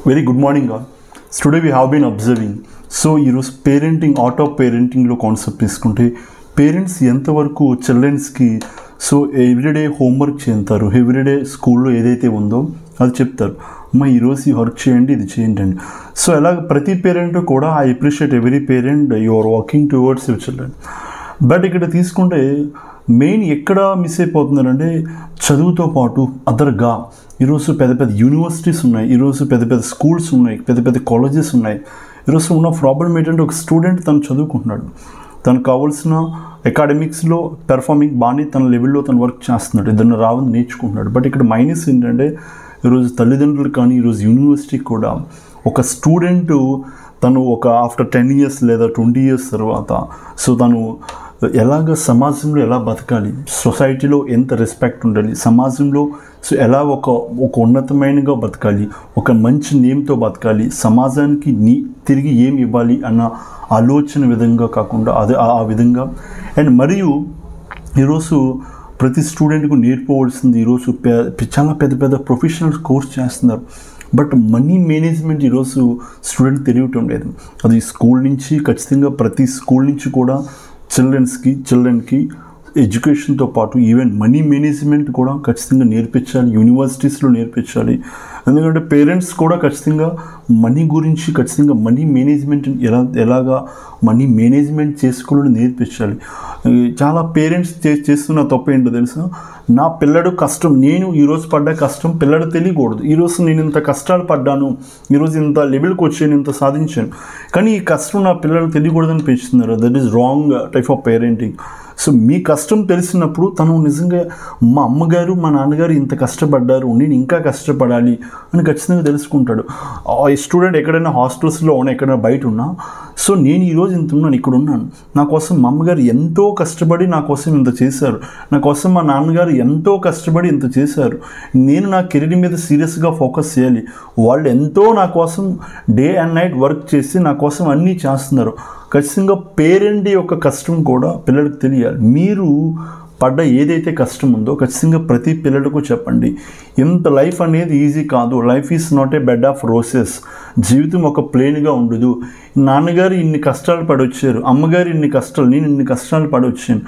Very good morning all. Today we have been observing. So ఈరోజు parenting art of పేరెంటింగ్లో concept తీసుకుంటే parents ఎంతవరకు చిల్డ్రన్స్కి so everyday homework చేస్తారు, everyday స్కూల్లో ఏదైతే ఉందో అది చెప్తారు. అమ్మ ఈరోజు ఈ వర్క్ చేయండి, ఇది చేయండి అండి. సో అలాగ ప్రతి పేరెంట్ కూడా I appreciate every parent you are walking towards your children. But ఇక్కడ తీసుకుంటే మెయిన్ ఎక్కడ మిస్ అయిపోతున్నారంటే చదువుతో పాటు అదర్గా ఈరోజు పెద్ద పెద్ద యూనివర్సిటీస్ ఉన్నాయి, ఈరోజు పెద్ద పెద్ద స్కూల్స్ ఉన్నాయి, పెద్ద పెద్ద కాలేజెస్ ఉన్నాయి. ఈరోజు ఉన్న ప్రాబ్లం ఏంటంటే ఒక స్టూడెంట్ తను చదువుకుంటున్నాడు, తనకు కావాల్సిన అకాడమిక్స్లో పెర్ఫార్మింగ్ బాగానే తన లెవెల్లో తను వర్క్ చేస్తున్నాడు, ఏదైనా రావని నేర్చుకుంటున్నాడు. బట్ ఇక్కడ మైనస్ ఏంటంటే ఈరోజు తల్లిదండ్రులు కానీ ఈరోజు యూనివర్సిటీ కూడా ఒక స్టూడెంట్ తను ఒక ఆఫ్టర్ 10 years లేదా 20 years తర్వాత సో తను ఎలాగ సమాజంలో ఎలా బతకాలి, సొసైటీలో ఎంత రెస్పెక్ట్ ఉండాలి, సమాజంలో సో ఎలా ఒక ఉన్నతమైనగా బతకాలి, ఒక మంచి నేమ్తో బతకాలి, సమాజానికి తిరిగి ఏమి ఇవ్వాలి అన్న ఆలోచన విధంగా కాకుండా అదే ఆ విధంగా. అండ్ మరియు ఈరోజు ప్రతి స్టూడెంట్కు నేర్చుకోవాల్సింది ఈరోజు చాలా పెద్ద పెద్ద ప్రొఫెషనల్ కోర్స్ చేస్తున్నారు. బట్ మనీ మేనేజ్మెంట్ ఈరోజు స్టూడెంట్ తెలియటం లేదు. అది స్కూల్ నుంచి ఖచ్చితంగా ప్రతి స్కూల్ నుంచి కూడా చిల్డ్రన్కి ఎడ్యుకేషన్తో పాటు ఈవెన్ మనీ మేనేజ్మెంట్ కూడా ఖచ్చితంగా నేర్పించాలి, యూనివర్సిటీస్లో నేర్పించాలి. ఎందుకంటే పేరెంట్స్ కూడా ఖచ్చితంగా మనీ గురించి ఖచ్చితంగా మనీ మేనేజ్మెంట్ ఎలాగా మనీ మేనేజ్మెంట్ చేసుకోవాలని నేర్పించాలి. చాలా పేరెంట్స్ చేస్తున్న తప్పు ఏంటో తెలుసా, నా పిల్లడు కష్టం, నేను ఈరోజు పడ్డ కష్టం పిల్లడు తెలియకూడదు. ఈరోజు నేను ఇంత కష్టాలు పడ్డాను, ఈరోజు ఇంత లెవెల్కి వచ్చాను, ఇంత సాధించాను, కానీ ఈ కష్టం నా పిల్లలు తెలియకూడదని పెంచుతున్నారు. That is wrong type of parenting. So మీ కష్టం తెలిసినప్పుడు తను నిజంగా మా అమ్మగారు మా నాన్నగారు ఇంత కష్టపడ్డారు, నేను ఇంకా కష్టపడాలి అని ఖచ్చితంగా తెలుసుకుంటాడు. ఈ స్టూడెంట్ ఎక్కడైనా హాస్టల్స్లో ఉన్నా, ఎక్కడైనా బయట ఉన్నా, సో నేను ఈరోజు ఇంత ఉన్నాను, ఇక్కడ ఉన్నాను, నా కోసం మా అమ్మగారు ఎంతో కష్టపడి నా కోసం ఇంత చేశారు, నా కోసం మా నాన్నగారు ఎంతో కష్టపడి ఇంత చేశారు, నేను నా కెరీర్ మీద సీరియస్గా ఫోకస్ చేయాలి, వాళ్ళు ఎంతో నా కోసం డే అండ్ నైట్ వర్క్ చేసి నా కోసం అన్నీ చేస్తున్నారు. ఖచ్చితంగా పేరెంట్ యొక్క కష్టం కూడా పిల్లలకు తెలియాలి. మీరు పడ్డ ఏదైతే కష్టం ఉందో ఖచ్చితంగా ప్రతి పిల్లలకు చెప్పండి. ఇంత లైఫ్ అనేది ఈజీ కాదు, life is not a bed of roses. జీవితం ఒక ప్లేన్గా ఉండదు. నాన్నగారు ఇన్ని కష్టాలు పడొచ్చారు, అమ్మగారు ఇన్ని కష్టాలు, నేను ఇన్ని కష్టాలు పడొచ్చాను.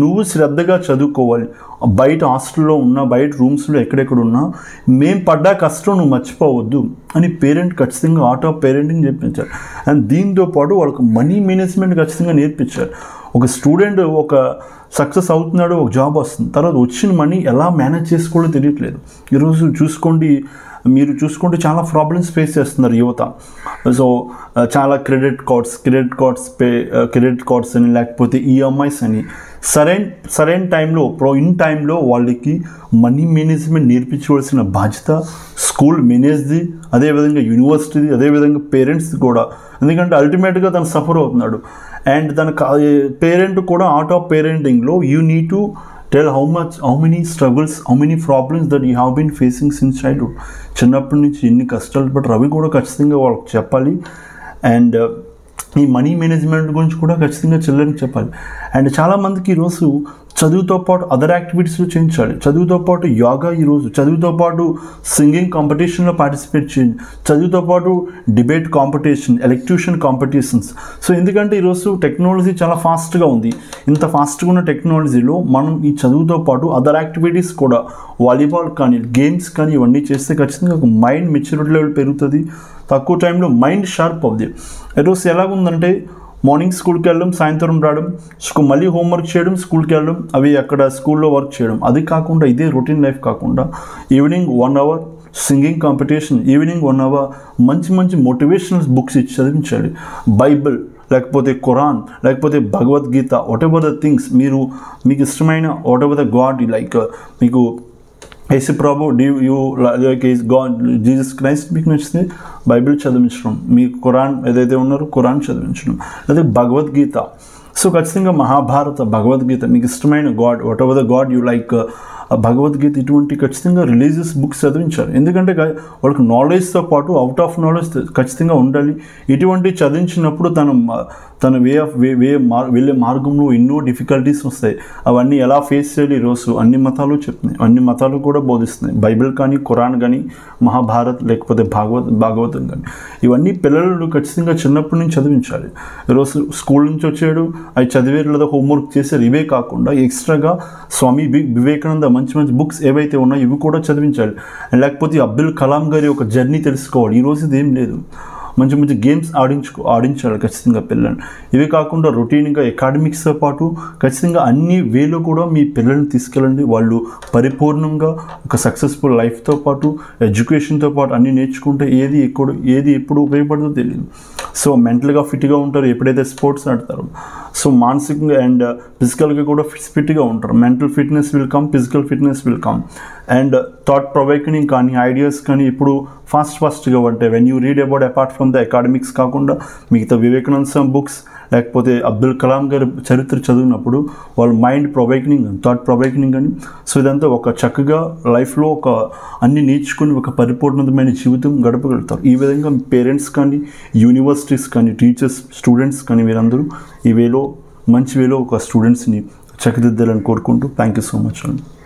నువ్వు శ్రద్ధగా చదువుకోవాలి. బయట హాస్టల్లో ఉన్నా, బయట రూమ్స్లో ఎక్కడెక్కడ ఉన్నా మేము పడ్డ కష్టం నువ్వు మర్చిపోవద్దు అని పేరెంట్ ఖచ్చితంగా ఆర్ట్ ఆఫ్ పేరెంటింగ్ చెప్పించారు. అండ్ దీంతో పాటు వాళ్ళకి మనీ మేనేజ్మెంట్ ఖచ్చితంగా నేర్పించారు. ఒక స్టూడెంట్ ఒక సక్సెస్ అవుతున్నాడు, ఒక జాబ్ వస్తుంది, తర్వాత వచ్చిన మనీ ఎలా మేనేజ్ చేసుకోవాలో తెలియట్లేదు. ఈరోజు మీరు చూసుకుంటే చాలా ప్రాబ్లమ్స్ ఫేస్ చేస్తున్నారు యువత. సో చాలా క్రెడిట్ కార్డ్స్ అని, లేకపోతే ఈఎంఐస్ అని సరైన టైంలో ఇన్ టైంలో వాళ్ళకి మనీ మేనేజ్మెంట్ నేర్పించవలసిన బాధ్యత స్కూల్ మేనేజ్ది, అదేవిధంగా యూనివర్సిటీది, అదేవిధంగా పేరెంట్స్ది కూడా. ఎందుకంటే అల్టిమేట్గా తను సఫర్ అవుతున్నాడు. అండ్ తన పేరెంట్ కూడా ఆర్ట్ ఆఫ్ పేరెంటింగ్లో you need to tell how many struggles, how many problems that you have been facing since childhood. చిన్నప్పటి నుంచి ఎన్ని కష్టాలు పడ్డారు అవి కూడా ఖచ్చితంగా వాళ్ళకి చెప్పాలి. అండ్ ఈ మనీ మేనేజ్మెంట్ గురించి కూడా ఖచ్చితంగా చిల్డ్రన్కి చెప్పాలి. అండ్ చాలామందికి ఈరోజు చదువుతో పాటు అదర్ యాక్టివిటీస్లో చేయించాలి. చదువుతో పాటు యోగా, ఈరోజు చదువుతో పాటు సింగింగ్ కాంపిటీషన్లో పార్టిసిపేట్ చేయండి, చదువుతో పాటు debate competition, elocution competitions. So ఎందుకంటే ఈరోజు టెక్నాలజీ చాలా ఫాస్ట్గా ఉంది. ఇంత ఫాస్ట్గా ఉన్న టెక్నాలజీలో మనం ఈ చదువుతో పాటు అదర్ యాక్టివిటీస్ కూడా, వాలీబాల్ కానీ గేమ్స్ కానీ ఇవన్నీ చేస్తే ఖచ్చితంగా ఒక మైండ్ మెచ్యూరిటీ లెవెల్ పెరుగుతుంది, తక్కువ టైంలో మైండ్ షార్ప్ అవుతుంది. ఈరోజు ఎలాగుందంటే మార్నింగ్ స్కూల్కి వెళ్ళడం, సాయంత్రం రావడం, మళ్ళీ హోంవర్క్ చేయడం, స్కూల్కి వెళ్ళడం, అవి అక్కడ స్కూల్లో వర్క్ చేయడం, అది కాకుండా ఇదే రొటీన్ లైఫ్ కాకుండా evening 1 hour singing competition, evening 1 hour మంచి మోటివేషనల్ బుక్స్ ఇచ్చి చదివించాలి. బైబిల్, లేకపోతే ఖురాన్, లేకపోతే Bhagavad Gita, what ever the things మీకు ఇష్టమైన what ever the God like మీకు యేసు ప్రభు గాడ్ జీసస్ క్రైస్ట్ మీకు నచ్చితే బైబిల్ చదివించడం, మీ ఖురాన్ ఏదైతే ఉన్నారో ఖురాన్ చదివించడం, లేదా భగవద్గీత. సో ఖచ్చితంగా మహాభారత, భగవద్గీత, మీకు ఇష్టమైన God what ever the God you like, Bhagavad Gita ఇటువంటి ఖచ్చితంగా రిలీజియస్ బుక్స్ చదివించాలి. ఎందుకంటే వాళ్ళకి నాలెడ్జ్తో పాటు అవుట్ ఆఫ్ నాలెడ్జ్ ఖచ్చితంగా ఉండాలి. ఇటువంటి చదివించినప్పుడు తన వెళ్ళే మార్గంలో ఎన్నో డిఫికల్టీస్ వస్తాయి. అవన్నీ ఎలా ఫేస్ చేయాలి ఈరోజు అన్ని మతాలు చెప్తున్నాయి, అన్ని మతాలు కూడా బోధిస్తున్నాయి. బైబిల్ కానీ, ఖురాన్ కానీ, మహాభారత్ లేకపోతే భాగవతం కానీ, ఇవన్నీ పిల్లలు ఖచ్చితంగా చిన్నప్పటి నుంచి చదివించాలి. ఈరోజు స్కూల్ నుంచి వచ్చాడు, అవి చదివారు లేదా హోంవర్క్ చేశారు, ఇవే కాకుండా ఎక్స్ట్రాగా స్వామి వివేకానంద మంచి మంచి బుక్స్ ఏవైతే ఉన్నాయో ఇవి కూడా చదివించాలి. లేకపోతే అబ్దుల్ కలాం గారి ఒక జర్నీ తెలుసుకోవాలి. ఈరోజు ఇది ఏం లేదు. మంచి మంచి గేమ్స్ ఆడించాలి ఖచ్చితంగా పిల్లల్ని. ఇవి కాకుండా రొటీన్గా అకాడమిక్స్తో పాటు ఖచ్చితంగా అన్ని వేలో కూడా మీ పిల్లల్ని తీసుకెళ్ళండి. వాళ్ళు పరిపూర్ణంగా ఒక సక్సెస్ఫుల్ లైఫ్తో పాటు ఎడ్యుకేషన్తో పాటు అన్నీ నేర్చుకుంటే ఏది ఎప్పుడు ఉపయోగపడుతుందో తెలియదు. సో మెంటల్గా ఫిట్గా ఉంటారు ఎప్పుడైతే స్పోర్ట్స్ ఆడతారో. సో మానసికంగా అండ్ ఫిజికల్గా కూడా ఫిట్గా ఉంటారు. Mental fitness will come, physical fitness will come. And thought provoking కానీ, ఐడియాస్ కానీ ఇప్పుడు ఫాస్ట్గా ఉంటాయి. When you read about apart from the academics కాకుండా మిగతా వివేకానంద బుక్స్ లేకపోతే అబ్దుల్ కలాం గారి చరిత్ర చదివినప్పుడు వాళ్ళ మైండ్ ప్రొవైకింగ్, థాట్ ప్రొవైకింగ్ అని. సో ఇదంతా ఒక చక్కగా లైఫ్లో అన్ని నేర్చుకుని ఒక పరిపూర్ణమైన జీవితం గడపగలుగుతారు. ఈ విధంగా పేరెంట్స్ కానీ, యూనివర్సిటీస్ కానీ, టీచర్స్, స్టూడెంట్స్ కానీ వీరందరూ ఈ వేలో మంచి వేలో ఒక స్టూడెంట్స్ని చక్కదిద్దాలని కోరుకుంటూ థ్యాంక్ యూ సో మచ్ అండి.